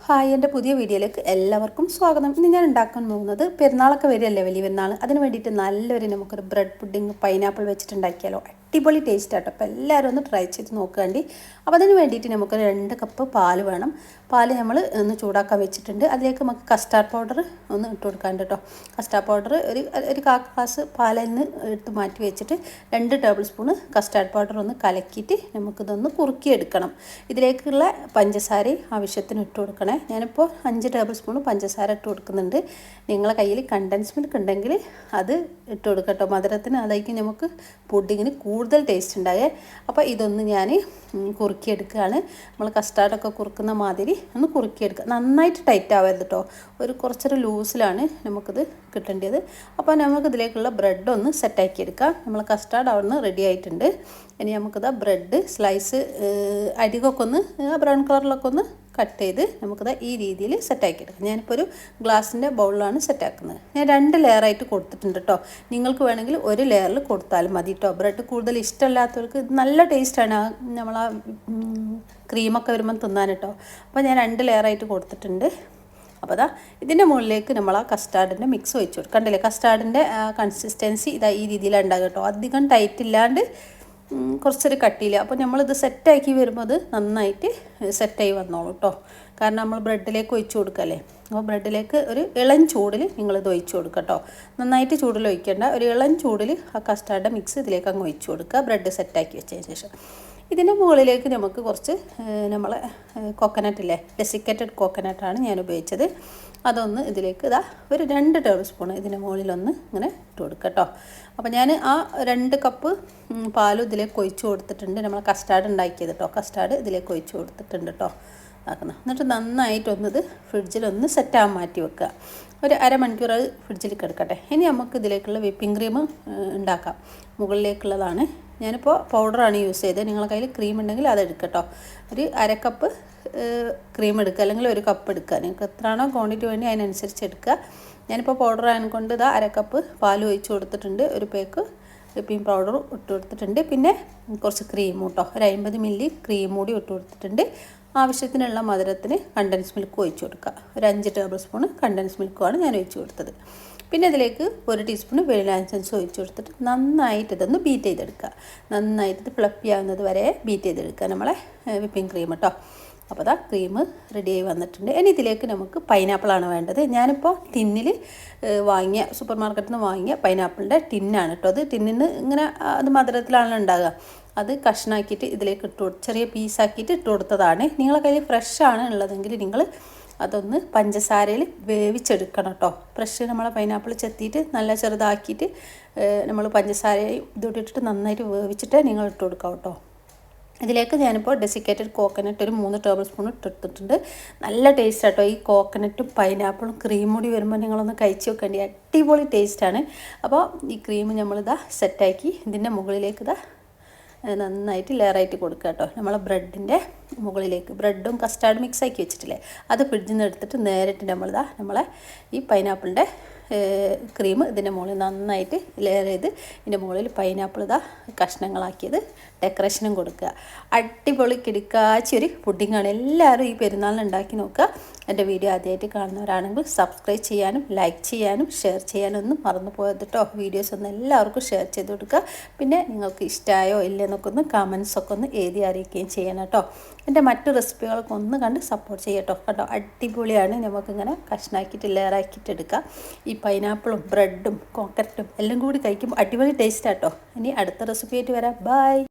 Hi, എൻ്റെ പുതിയ വീഡിയോയിലേക്ക് എല്ലാവർക്കും സ്വാഗതം. ഇന്ന് ഞാൻ ഉണ്ടാക്കാൻ പോകുന്നത് പെരുന്നാളൊക്കെ വരികയല്ലേ, വലിയ പെരുന്നാൾ. അതിന് വേണ്ടിയിട്ട് നമുക്കൊരു ബ്രെഡ് പുഡിങ് പൈനാപ്പിൾ വെച്ചിട്ടുണ്ടാക്കിയാലോ. അടിപൊളി ടേസ്റ്റ് ആട്ടോ. അപ്പോൾ എല്ലാവരും ഒന്ന് ട്രൈ ചെയ്ത് നോക്കുകയാണ്ടി. അപ്പോൾ അതിന് വേണ്ടിയിട്ട് നമുക്ക് 2 കപ്പ് പാൽ വേണം. പാൽ നമ്മൾ ഒന്ന് ചൂടാക്കാൻ വെച്ചിട്ടുണ്ട്. അതിലേക്ക് നമുക്ക് കസ്റ്റാർഡ് പൗഡർ ഒന്ന് ഇട്ട് കൊടുക്കാണ്ട് കേട്ടോ. കസ്റ്റാർഡ് പൗഡർ ഒരു കാൽ ഗ്ലാസ് പാലിൽ നിന്ന് എടുത്ത് മാറ്റി വെച്ചിട്ട് 2 ടേബിൾ സ്പൂൺ കസ്റ്റാർഡ് പൗഡർ ഒന്ന് കലക്കിയിട്ട് നമുക്കിതൊന്ന് കുറുക്കിയെടുക്കണം. ഇതിലേക്കുള്ള പഞ്ചസാര ആവശ്യത്തിന് ഇട്ട് കൊടുക്കണേ. ഞാനിപ്പോൾ 5 ടേബിൾ സ്പൂൺ പഞ്ചസാര ഇട്ട് കൊടുക്കുന്നുണ്ട്. നിങ്ങളെ കയ്യിൽ കണ്ടൻസ് മിൽക്ക് ഉണ്ടെങ്കിൽ അത് ഇട്ട് കൊടുക്കട്ടോ. മധുരത്തിന് അതായിരിക്കും നമുക്ക് പുഡിങ്ങിന് കൂടുതൽ ടേസ്റ്റ് ഉണ്ടായേ. അപ്പോൾ ഇതൊന്ന് ഞാൻ കുറുക്കിയെടുക്കുകയാണ്. നമ്മൾ കസ്റ്റാർഡൊക്കെ കുറുക്കുന്ന മാതിരി ഒന്ന് കുറുക്കിയെടുക്കുക. നന്നായിട്ട് ടൈറ്റ് ആവരുത് കേട്ടോ. കുറച്ചൊരു ലൂസിലാണ് നമുക്കിത് കിട്ടേണ്ടത്. അപ്പോൾ നമുക്കിതിലേക്കുള്ള ബ്രെഡ് ഒന്ന് സെറ്റാക്കി എടുക്കാം. നമ്മൾ കസ്റ്റാർഡ് അവിടുന്ന് റെഡി ആയിട്ടുണ്ട്. ഇനി നമുക്കിത് ബ്രെഡ് സ്ലൈസ് അരികൊക്കെ ഒന്ന് ബ്രൗൺ കളറിലൊക്കെ ഒന്ന് കട്ട് ചെയ്ത് നമുക്കിത് ഈ രീതിയിൽ സെറ്റാക്കി എടുക്കാം. ഞാനിപ്പോൾ ഒരു ഗ്ലാസിൻ്റെ ബൗളിലാണ് സെറ്റാക്കുന്നത്. ഞാൻ 2 ലെയറായിട്ട് കൊടുത്തിട്ടുണ്ട് കേട്ടോ. നിങ്ങൾക്ക് വേണമെങ്കിൽ ഒരു ലെയറിൽ കൊടുത്താലും മതി കേട്ടോ. ബ്രെഡ് കൂടുതൽ ഇഷ്ടമല്ലാത്തവർക്ക് ഇത് നല്ല ടേസ്റ്റാണ്. നമ്മളാ ക്രീമൊക്കെ വരുമ്പോൾ തിന്നാൻ കേട്ടോ. അപ്പോൾ ഞാൻ 2 ലെയറായിട്ട് കൊടുത്തിട്ടുണ്ട്. അപ്പോൾ അതാ ഇതിൻ്റെ മുകളിലേക്ക് നമ്മൾ ആ കസ്റ്റാർഡിൻ്റെ മിക്സ് ഒഴിച്ച് കൊടുക്കും. കണ്ടില്ലേ, കസ്റ്റാർഡിൻ്റെ കൺസിസ്റ്റൻസി ഇതാ ഈ രീതിയിലാണ് ഉണ്ടാകുക കേട്ടോ. അധികം ടൈറ്റ് ഇല്ലാണ്ട് കുറച്ചൊരു കട്ടിയില്ല. അപ്പോൾ നമ്മളിത് സെറ്റാക്കി വരുമ്പോൾ അത് നന്നായിട്ട് സെറ്റായി വന്നോളൂ കേട്ടോ. കാരണം നമ്മൾ ബ്രെഡിലേക്ക് ഒഴിച്ച് കൊടുക്കല്ലേ. അപ്പോൾ ബ്രെഡിലേക്ക് ഒരു ഇളം ചൂടിൽ നിങ്ങളിത് ഒഴിച്ച് കൊടുക്കുക കേട്ടോ. നന്നായിട്ട് ചൂടിൽ ഒഴിക്കേണ്ട, ഒരു ഇളം ചൂടിൽ ആ കസ്റ്റാർഡ് മിക്സ് ഇതിലേക്ക് അങ്ങ് ഒഴിച്ച് കൊടുക്കുക. ബ്രെഡ് സെറ്റാക്കി വെച്ചതിന് ശേഷം ഇതിൻ്റെ മുകളിലേക്ക് നമുക്ക് കുറച്ച് നമ്മളെ കോക്കനട്ടില്ലേ, ഡെസിക്കേറ്റഡ് കോക്കനട്ടാണ് ഞാൻ ഉപയോഗിച്ചത്. അതൊന്ന് ഇതിലേക്ക് ഒരു 2 ടേബിൾ സ്പൂൺ ഇതിൻ്റെ മുകളിലൊന്ന് ഇങ്ങനെ ഇട്ട് കൊടുക്കുക കേട്ടോ. അപ്പോൾ ഞാൻ ആ 2 കപ്പ് പാലും ഇതിലേക്ക് ഒഴിച്ച് കൊടുത്തിട്ടുണ്ട്. നമ്മൾ കസ്റ്റാർഡ് ഉണ്ടാക്കിയത് കേട്ടോ. കസ്റ്റാർഡ് ഇതിലേക്ക് ഒഴിച്ച് കൊടുത്തിട്ടുണ്ട് കേട്ടോ. ആക്കണം. എന്നിട്ട് നന്നായിട്ടൊന്നത് ഫ്രിഡ്ജിലൊന്ന് സെറ്റാകാൻ മാറ്റി വെക്കുക. ഒരു അരമണിക്കൂർ അത് ഫ്രിഡ്ജിൽ കിടക്കട്ടെ. ഇനി നമുക്ക് ഇതിലേക്കുള്ള വിപ്പിംഗ് ക്രീം ഉണ്ടാക്കാം. മുകളിലേക്കുള്ളതാണ്. ഞാനിപ്പോൾ പൗഡറാണ് യൂസ് ചെയ്തത്. നിങ്ങളുടെ കയ്യിൽ ക്രീം ഉണ്ടെങ്കിൽ അത് എടുക്കട്ടോ. ഒരു 1/2 കപ്പ് ക്രീം എടുക്കുക, അല്ലെങ്കിൽ 1 കപ്പ് എടുക്കുക. നിങ്ങൾക്ക് എത്രയാണോ ക്വാണ്ടിറ്റി വേണ്ടി അതിനനുസരിച്ച് എടുക്കുക. ഞാനിപ്പോൾ പൗഡർ ആയതുകൊണ്ട് 1/2 കപ്പ് പാൽ ഒഴിച്ച് കൊടുത്തിട്ടുണ്ട്. ഒരു പേക്ക് വിപ്പിംഗ് പൗഡർ ഇട്ട് കൊടുത്തിട്ടുണ്ട്. പിന്നെ കുറച്ച് ക്രീം കേട്ടോ, ഒരു 50 മില്ലി ക്രീം കൂടി ഇട്ട് കൊടുത്തിട്ടുണ്ട്. ആവശ്യത്തിനുള്ള മധുരത്തിന് കണ്ടൻസ് മിൽക്ക് ഒഴിച്ച് കൊടുക്കുക. ഒരു 5 ടേബിൾ സ്പൂൺ കണ്ടൻസ് മിൽക്കുമാണ് ഞാൻ ഒഴിച്ച് കൊടുത്തത്. പിന്നെ ഇതിലേക്ക് 1 ടീസ്പൂൺ വെനില എസൻസ് ഒഴിച്ച് കൊടുത്തിട്ട് നന്നായിട്ട് ഇതൊന്ന് ബീറ്റ് ചെയ്തെടുക്കുക. നന്നായിട്ട് ഇത് ഫ്ലഫി ആവുന്നത് വരെ ബീറ്റ് ചെയ്തെടുക്കുക നമ്മളെ വിപ്പിംഗ് ക്രീം കേട്ടോ. അപ്പോൾ അതാ ക്രീം റെഡിയായി വന്നിട്ടുണ്ട്. ഇനി ഇതിലേക്ക് നമുക്ക് പൈനാപ്പിളാണ് വേണ്ടത്. ഞാനിപ്പോൾ ടിന്നിൽ വാങ്ങിയ സൂപ്പർ മാർക്കറ്റിൽ നിന്ന് വാങ്ങിയ പൈനാപ്പിളിൻ്റെ ടിന്നാണ് കേട്ടോ. അത് ടിന്നിന് ഇങ്ങനെ അത് മധുരത്തിലാണല്ലോ ഉണ്ടാകുക. അത് കഷ്ണാക്കിയിട്ട് ഇതിലേക്ക് ചെറിയ പീസാക്കിയിട്ട് ഇട്ട് കൊടുത്തതാണ്. നിങ്ങളെ കയ്യിൽ ഫ്രഷാണ് ഉള്ളതെങ്കിൽ നിങ്ങൾ അതൊന്ന് പഞ്ചസാരയിൽ വേവിച്ചെടുക്കണം കേട്ടോ. ഫ്രഷ് നമ്മളെ പൈനാപ്പിൾ ചെത്തിയിട്ട് നല്ല ചെറുതാക്കിയിട്ട് നമ്മൾ പഞ്ചസാരയും ഇട്ടിട്ട് നന്നായിട്ട് വേവിച്ചിട്ട് നിങ്ങൾ ഇട്ട് കൊടുക്കാം കേട്ടോ. ഇതിലേക്ക് ഞാനിപ്പോൾ ഡെസിക്കേറ്റഡ് കോക്കനട്ട് ഒരു 3 ടേബിൾ സ്പൂൺ ഇട്ടിട്ടുണ്ട്. നല്ല ടേസ്റ്റ് ആട്ടോ. ഈ കോക്കനട്ടും പൈനാപ്പിളും ക്രീം കൂടി വരുമ്പോൾ നിങ്ങളൊന്ന് കഴിച്ച് വെക്കേണ്ടി, അടിപൊളി ടേസ്റ്റാണ്. അപ്പോൾ ഈ ക്രീം നമ്മളിതാ സെറ്റാക്കി ഇതിൻ്റെ മുകളിലേക്ക് നന്നായിട്ട് ലെയറായിട്ട് കൊടുക്കുക കേട്ടോ. നമ്മളെ ബ്രെഡിൻ്റെ മുകളിലേക്ക് ബ്രെഡും കസ്റ്റാർഡ് മിക്സ് ആക്കി വെച്ചിട്ടില്ലേ, അത് ഫ്രിഡ്ജിൽ നിന്ന് എടുത്തിട്ട് നേരിട്ട് നമ്മളെ ഈ പൈനാപ്പിളിൻ്റെ ക്രീം ഇതിൻ്റെ മുകളിൽ നന്നായിട്ട് ലെയർ ചെയ്ത് ഇതിൻ്റെ മുകളിൽ പൈനാപ്പിൾ കഷ്ണങ്ങളാക്കിയത് ഡെക്കറേഷനും കൊടുക്കുക. അടിപൊളി കിടുക്കാച്ചൊരു പുഡിങ്ങാണ്. എല്ലാവരും ഈ പെരുന്നാളിന് ഉണ്ടാക്കി നോക്കുക. എൻ്റെ വീഡിയോ ആദ്യമായിട്ട് കാണുന്നവരാണെങ്കിൽ സബ്സ്ക്രൈബ് ചെയ്യാനും ലൈക്ക് ചെയ്യാനും ഷെയർ ചെയ്യാനും ഒന്നും മറന്നു പോയത് കേട്ടോ. വീഡിയോസ് ഒന്ന് എല്ലാവർക്കും ഷെയർ ചെയ്ത് കൊടുക്കുക. പിന്നെ നിങ്ങൾക്ക് ഇഷ്ടമായോ ഇല്ലെന്നൊക്കെ ഒന്ന് കമൻസൊക്കെ ഒന്ന് എഴുതി അറിയിക്കുകയും ചെയ്യണം കേട്ടോ. എൻ്റെ മറ്റു റെസിപ്പികളൊക്കെ ഒന്ന് കണ്ട് സപ്പോർട്ട് ചെയ്യട്ടോ കേട്ടോ. അടിപൊളിയാണ്. നമുക്കിങ്ങനെ കഷ്ണാക്കിയിട്ട് ലെയറാക്കിയിട്ട് എടുക്കാം. ഈ പൈനാപ്പിളും ബ്രെഡും കോക്കനട്ടും എല്ലാം കൂടി കഴിക്കുമ്പോൾ അടിപൊളി ടേസ്റ്റ് ആട്ടോ. ഇനി അടുത്ത റെസിപ്പി ആയിട്ട് വരാം. ബൈ.